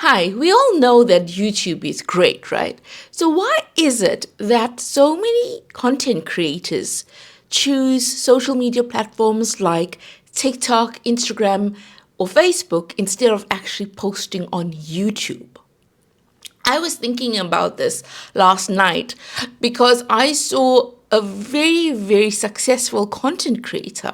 Hi, we all know that YouTube is great, right? So, why is it that so many content creators choose social media platforms like TikTok, Instagram, or Facebook instead of actually posting on YouTube? I was thinking about this last night because I saw a very successful content creator.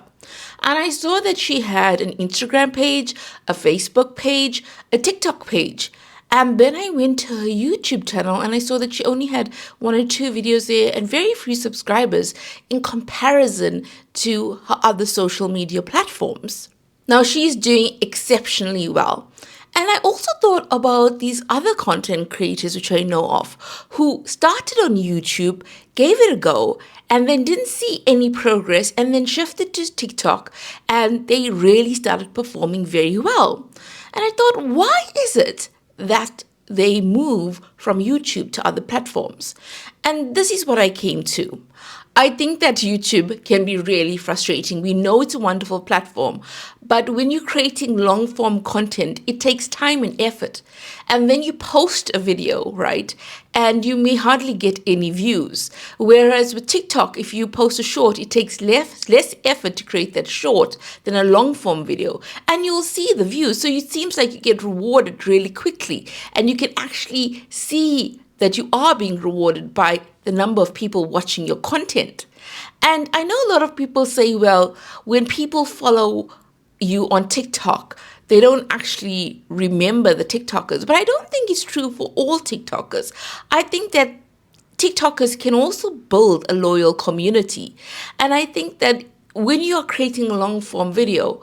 And I saw that she had an Instagram page, a Facebook page, a TikTok page. And then I went to her YouTube channel and I saw that she only had one or two videos there and very few subscribers in comparison to her other social media platforms. Now she's doing exceptionally well. And I also thought about these other content creators, which I know of, who started on YouTube, gave it a go, and then didn't see any progress, and then shifted to TikTok, and they really started performing very well. And I thought, why is it that they move from YouTube to other platforms? And this is what I came to. I think that YouTube can be really frustrating. We know it's a wonderful platform, but when you're creating long form content, it takes time and effort. And then you post a video, right? And you may hardly get any views. Whereas with TikTok, if you post a short, it takes less effort to create that short than a long form video. And you'll see the views. So it seems like you get rewarded really quickly. And you can actually see that you are being rewarded by the number of people watching your content. And I know a lot of people say, well, when people follow you on TikTok, they don't actually remember the TikTokers. But I don't think it's true for all TikTokers. I think that TikTokers can also build a loyal community. And I think that when you are creating a long form video,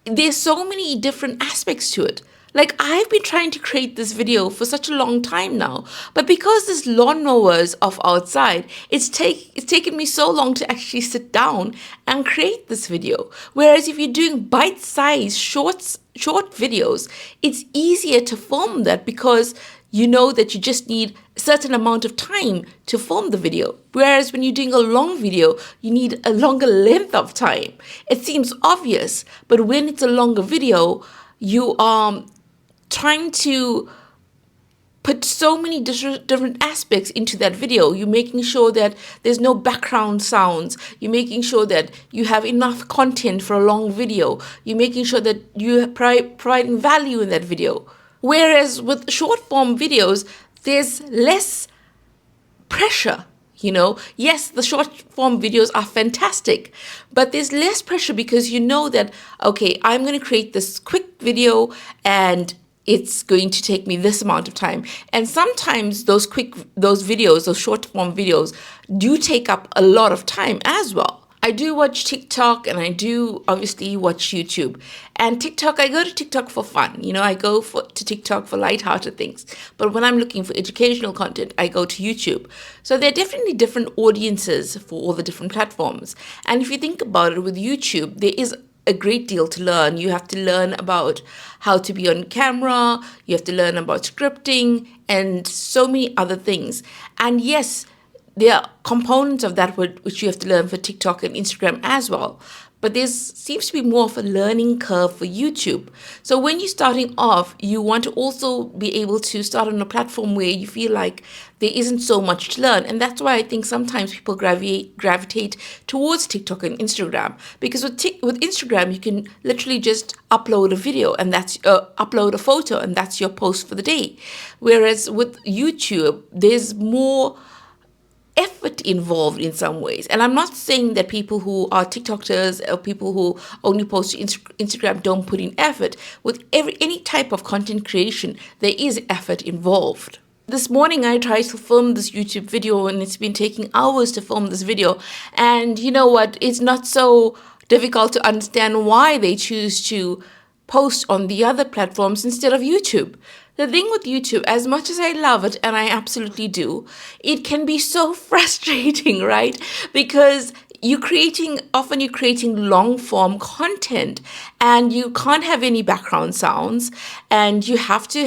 there's so many different aspects to it. Like, I've been trying to create this video for such a long time now, but because this lawnmower is off outside, it's taken me so long to actually sit down and create this video. Whereas if you're doing bite-sized short videos, it's easier to film that because you know that you just need a certain amount of time to film the video. Whereas when you're doing a long video, you need a longer length of time. It seems obvious, but when it's a longer video, you are trying to put so many different aspects into that video. You're making sure that there's no background sounds. You're making sure that you have enough content for a long video. You're making sure that you're providing value in that video. Whereas with short form videos, there's less pressure. Yes, the short form videos are fantastic, but there's less pressure because you know that, okay, I'm going to create this quick video and it's going to take me this amount of time. And sometimes those short form videos do take up a lot of time as well. I do watch TikTok and I do obviously watch YouTube. And TikTok, I go to TikTok for fun. I go to TikTok for lighthearted things. But when I'm looking for educational content, I go to YouTube. So there are definitely different audiences for all the different platforms. And if you think about it with YouTube, there is a great deal to learn. You have to learn about how to be on camera. You have to learn about scripting and so many other things. And yes, there are components of that which you have to learn for TikTok and Instagram as well. But there seems to be more of a learning curve for YouTube. So when you're starting off, you want to also be able to start on a platform where you feel like there isn't so much to learn. And that's why I think sometimes people gravitate towards TikTok and Instagram. Because with Instagram, you can literally just upload a video and that's upload a photo and that's your post for the day. Whereas with YouTube, there's more effort involved in some ways. And I'm not saying that people who are TikTokers or people who only post to Instagram don't put in effort. With any type of content creation, there is effort involved. This morning I tried to film this YouTube video and it's been taking hours to film this video. And you know what? It's not so difficult to understand why they choose to post on the other platforms instead of YouTube. The thing with YouTube, as much as I love it, and I absolutely do, it can be so frustrating, right? Because often you're creating long form content and you can't have any background sounds and you have to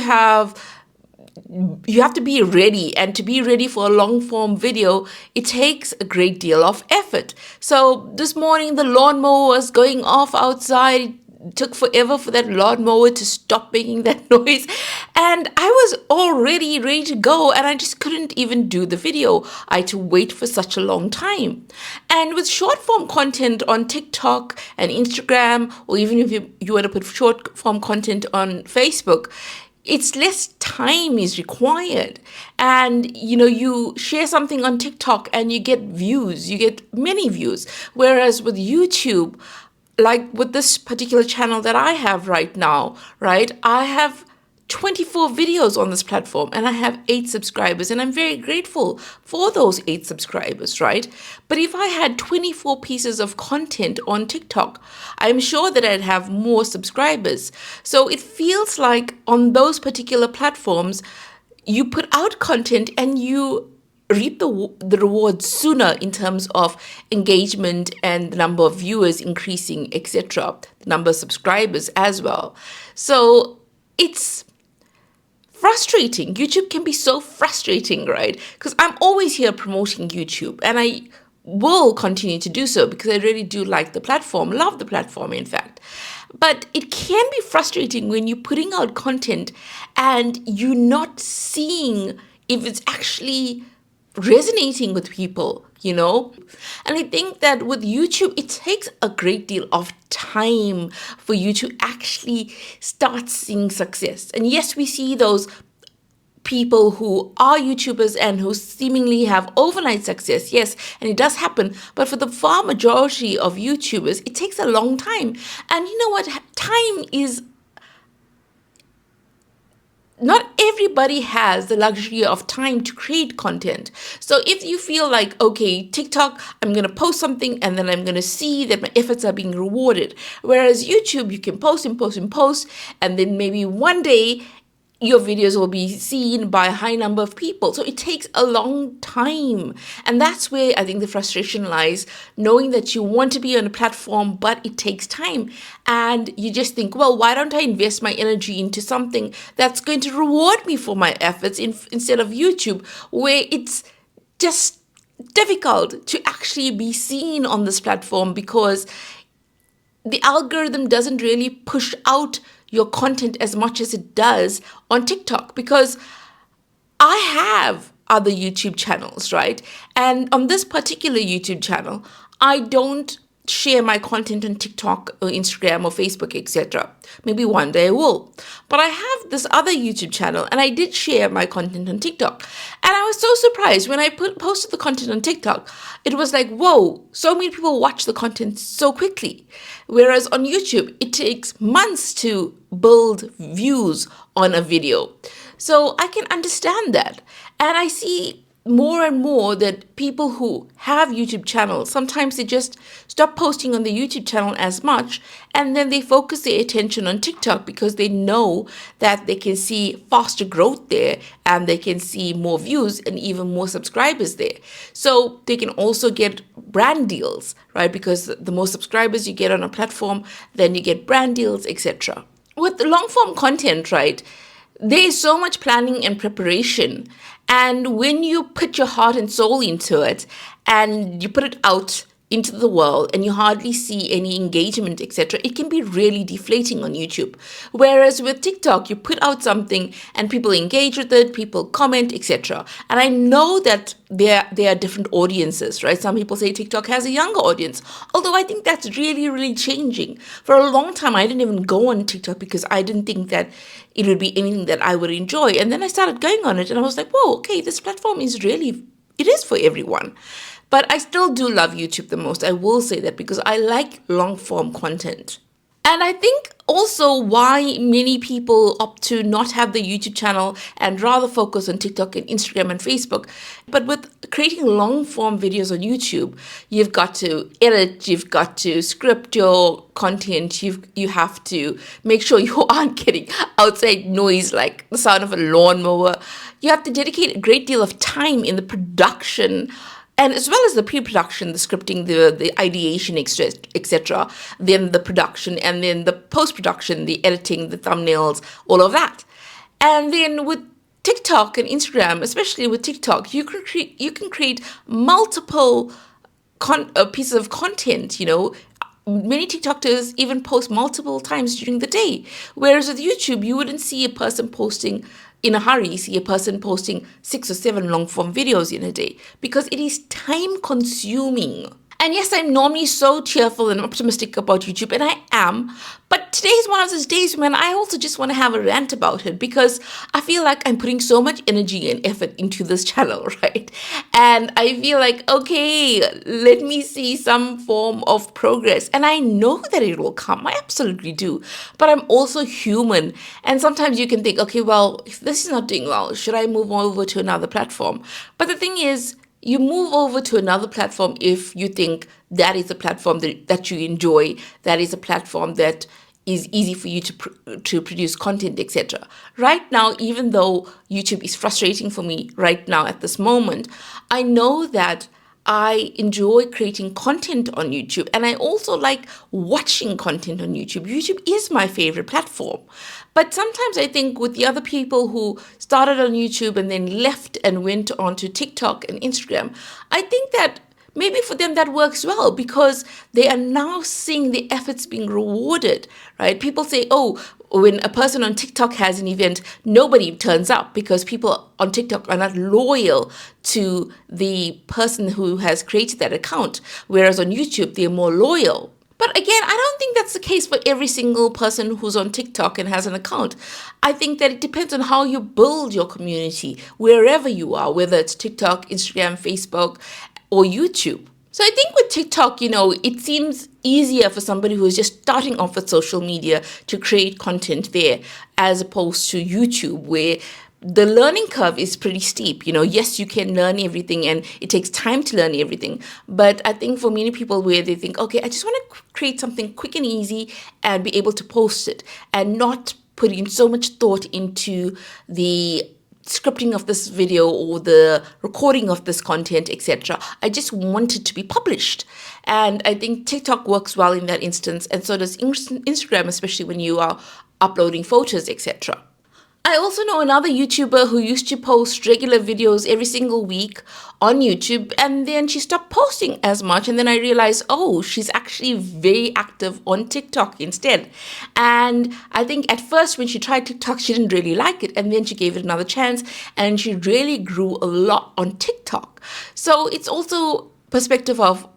be ready, and to be ready for a long form video, it takes a great deal of effort. So this morning the lawnmower was going off outside. took forever for that lawnmower to stop making that noise. And I was already ready to go and I just couldn't even do the video. I had to wait for such a long time. And with short form content on TikTok and Instagram, or even if you want to put short form content on Facebook, it's less time is required. And you share something on TikTok and you get views, you get many views. Whereas with YouTube, like with this particular channel that I have right now, right, I have 24 videos on this platform and I have 8 subscribers, and I'm very grateful for those 8 subscribers, right? But if I had 24 pieces of content on TikTok, I'm sure that I'd have more subscribers. So it feels like on those particular platforms, you put out content and you reap the rewards sooner in terms of engagement and the number of viewers increasing, etc., the number of subscribers as well. So it's frustrating. YouTube can be so frustrating, right? Because I'm always here promoting YouTube, and I will continue to do so because I really do like the platform, love the platform, in fact. But it can be frustrating when you're putting out content and you're not seeing if it's actually resonating with people, And I think that with YouTube, it takes a great deal of time for you to actually start seeing success. And yes, we see those people who are YouTubers and who seemingly have overnight success. Yes, and it does happen. But for the far majority of YouTubers, it takes a long time. And you know what? Time is not everybody has the luxury of time to create content. So if you feel like, okay, TikTok, I'm going to post something and then I'm going to see that my efforts are being rewarded. Whereas YouTube, you can post and post and post, and then maybe one day your videos will be seen by a high number of people. So it takes a long time. And that's where I think the frustration lies, knowing that you want to be on a platform, but it takes time. And you just think, well, why don't I invest my energy into something that's going to reward me for my efforts instead of YouTube, where it's just difficult to actually be seen on this platform because the algorithm doesn't really push out your content as much as it does on TikTok, because I have other YouTube channels, right? And on this particular YouTube channel, I don't share my content on TikTok or Instagram or Facebook, etc. Maybe one day I will. But I have this other YouTube channel and I did share my content on TikTok. And I was so surprised when I posted the content on TikTok. It was like, whoa, so many people watch the content so quickly. Whereas on YouTube, it takes months to build views on a video. So I can understand that. And I see more and more that people who have YouTube channels, sometimes they just stop posting on the YouTube channel as much, and then they focus their attention on TikTok because they know that they can see faster growth there and they can see more views and even more subscribers there. So they can also get brand deals, right? Because the more subscribers you get on a platform, then you get brand deals, etc. With the long form content, right, there is so much planning and preparation. And when you put your heart and soul into it and you put it out into the world and you hardly see any engagement, etc., it can be really deflating on YouTube. Whereas with TikTok, you put out something and people engage with it, people comment, etc. And I know that there are different audiences, right? Some people say TikTok has a younger audience, although I think that's really, really changing. For a long time, I didn't even go on TikTok because I didn't think that it would be anything that I would enjoy. And then I started going on it and I was like, whoa, okay, this platform is really, it is for everyone. But I still do love YouTube the most. I will say that because I like long form content. And I think also why many people opt to not have the YouTube channel and rather focus on TikTok and Instagram and Facebook. But with creating long form videos on YouTube, you've got to edit, you've got to script your content, you have to make sure you aren't getting outside noise like the sound of a lawnmower. You have to dedicate a great deal of time in the production, and as well as the pre-production, the scripting, the ideation, etc., then the production, and then the post-production, the editing, the thumbnails, all of that. And then with TikTok and Instagram, especially with TikTok, you can create multiple pieces of content, many TikTokers even post multiple times during the day. Whereas with YouTube, you wouldn't see a person posting in a hurry, see a person posting 6 or 7 long form videos in a day because it is time consuming. And yes, I'm normally so cheerful and optimistic about YouTube, and I am. But today is one of those days when I also just want to have a rant about it because I feel like I'm putting so much energy and effort into this channel, right? And I feel like, okay, let me see some form of progress. And I know that it will come. I absolutely do. But I'm also human. And sometimes you can think, okay, well, if this is not doing well, should I move over to another platform? But the thing is, you move over to another platform if you think that is a platform that you enjoy, that is a platform that is easy for you to produce content, etc. Right now, even though YouTube is frustrating for me right now at this moment, I know that I enjoy creating content on YouTube, and I also like watching content on YouTube. YouTube is my favorite platform. But sometimes I think with the other people who started on YouTube and then left and went on to TikTok and Instagram, I think that maybe for them that works well because they are now seeing the efforts being rewarded, right? People say, oh, when a person on TikTok has an event, nobody turns up because people on TikTok are not loyal to the person who has created that account, whereas on YouTube, they're more loyal. But again, I don't think that's the case for every single person who's on TikTok and has an account. I think that it depends on how you build your community, wherever you are, whether it's TikTok, Instagram, Facebook, or YouTube. So I think with TikTok, it seems easier for somebody who is just starting off with social media to create content there as opposed to YouTube, where the learning curve is pretty steep. Yes, you can learn everything and it takes time to learn everything. But I think for many people where they think, okay, I just want to create something quick and easy and be able to post it and not putting so much thought into the scripting of this video or the recording of this content, etc. I just want it to be published. And I think TikTok works well in that instance, and so does Instagram, especially when you are uploading photos, etc. I also know another YouTuber who used to post regular videos every single week on YouTube, and then she stopped posting as much, and then I realized, oh, she's actually very active on TikTok instead. And I think at first when she tried TikTok, she didn't really like it, and then she gave it another chance, and she really grew a lot on TikTok. So it's also perspective of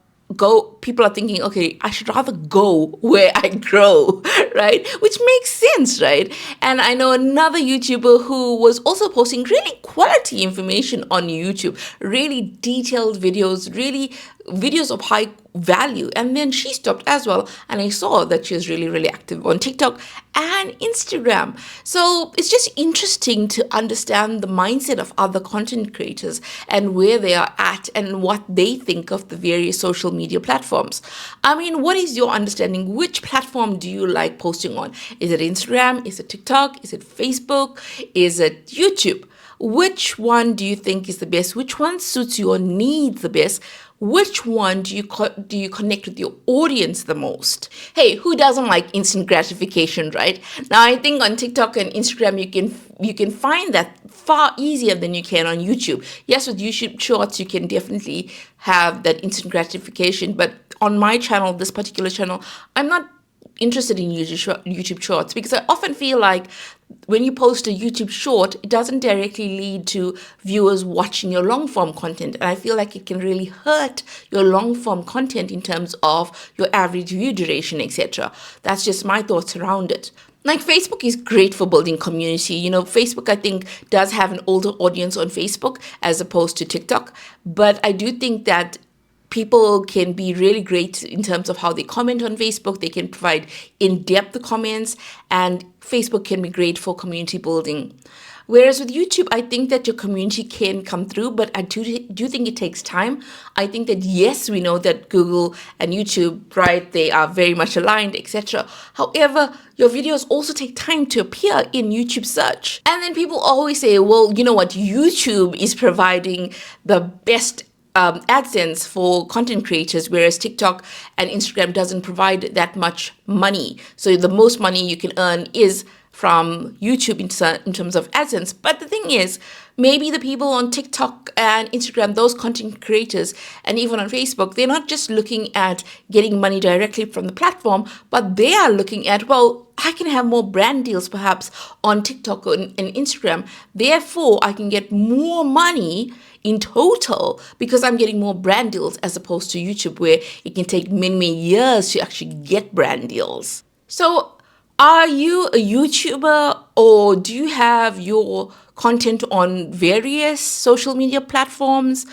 people are thinking, okay, I should rather go where I grow, right? Which makes sense, right? And I know another YouTuber who was also posting really quality information on YouTube, really detailed videos, really videos of high value. And then she stopped as well. And I saw that she was really, really active on TikTok and Instagram. So it's just interesting to understand the mindset of other content creators and where they are at and what they think of the various social media platforms. I mean, what is your understanding? Which platform do you like posting on? Is it Instagram? Is it TikTok? Is it Facebook? Is it YouTube? Which one do you think is the best? Which one suits your needs the best? Which one do you connect with your audience the most? Hey, who doesn't like instant gratification, right? Now, I think on TikTok and Instagram, you can find that far easier than you can on YouTube. Yes, with YouTube Shorts, you can definitely have that instant gratification. But on my channel, this particular channel, I'm not interested in YouTube Shorts because I often feel like when you post a YouTube short, it doesn't directly lead to viewers watching your long form content. And I feel like it can really hurt your long form content in terms of your average view duration, etc. That's just my thoughts around it. Like Facebook is great for building community. Facebook, I think, does have an older audience on Facebook as opposed to TikTok. But I do think that people can be really great in terms of how they comment on Facebook. They can provide in-depth comments, and Facebook can be great for community building. Whereas with YouTube, I think that your community can come through, but I do think it takes time. I think that, yes, we know that Google and YouTube, right, they are very much aligned, etc. However, your videos also take time to appear in YouTube search. And then people always say, well, you know what, YouTube is providing the best AdSense for content creators, whereas TikTok and Instagram doesn't provide that much money. So the most money you can earn is from YouTube in terms of AdSense. But the thing is, maybe the people on TikTok and Instagram, those content creators, and even on Facebook, they're not just looking at getting money directly from the platform, but they are looking at, well, I can have more brand deals perhaps on TikTok and Instagram. Therefore, I can get more money in total because I'm getting more brand deals as opposed to YouTube, where it can take many, many years to actually get brand deals. So, are you a YouTuber, or do you have your content on various social media platforms?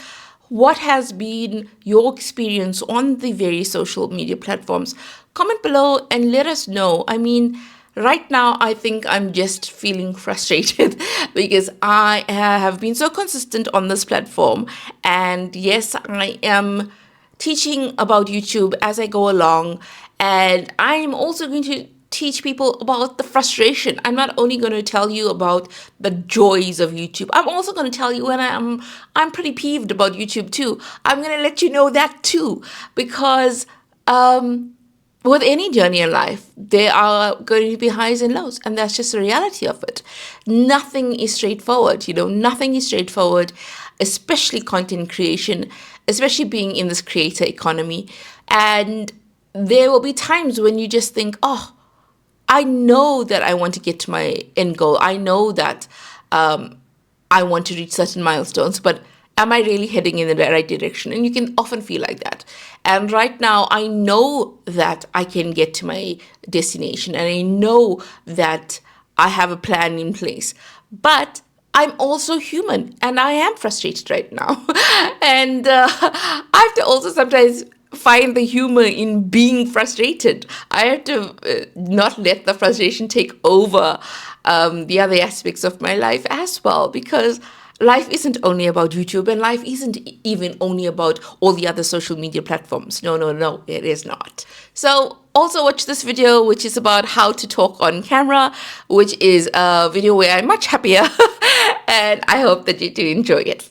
What has been your experience on the various social media platforms? Comment below and let us know. I mean, right now, I think I'm just feeling frustrated because I have been so consistent on this platform. And yes, I am teaching about YouTube as I go along. And I'm also going to teach people about the frustration. I'm not only going to tell you about the joys of YouTube. I'm also going to tell you when I'm pretty peeved about YouTube too. I'm going to let you know that too, because with any journey in life, there are going to be highs and lows, and that's just the reality of it. Nothing is straightforward, nothing is straightforward, especially content creation, especially being in this creator economy. And there will be times when you just think, oh, I know that I want to get to my end goal. I know that I want to reach certain milestones, but am I really heading in the right direction? And you can often feel like that. And right now, I know that I can get to my destination, and I know that I have a plan in place. But I'm also human, and I am frustrated right now. And I have to also sometimes find the humor in being frustrated. I have to not let the frustration take over the other aspects of my life as well, because life isn't only about YouTube, and life isn't even only about all the other social media platforms. No, it is not. So also watch this video, which is about how to talk on camera, which is a video where I'm much happier, and I hope that you do enjoy it.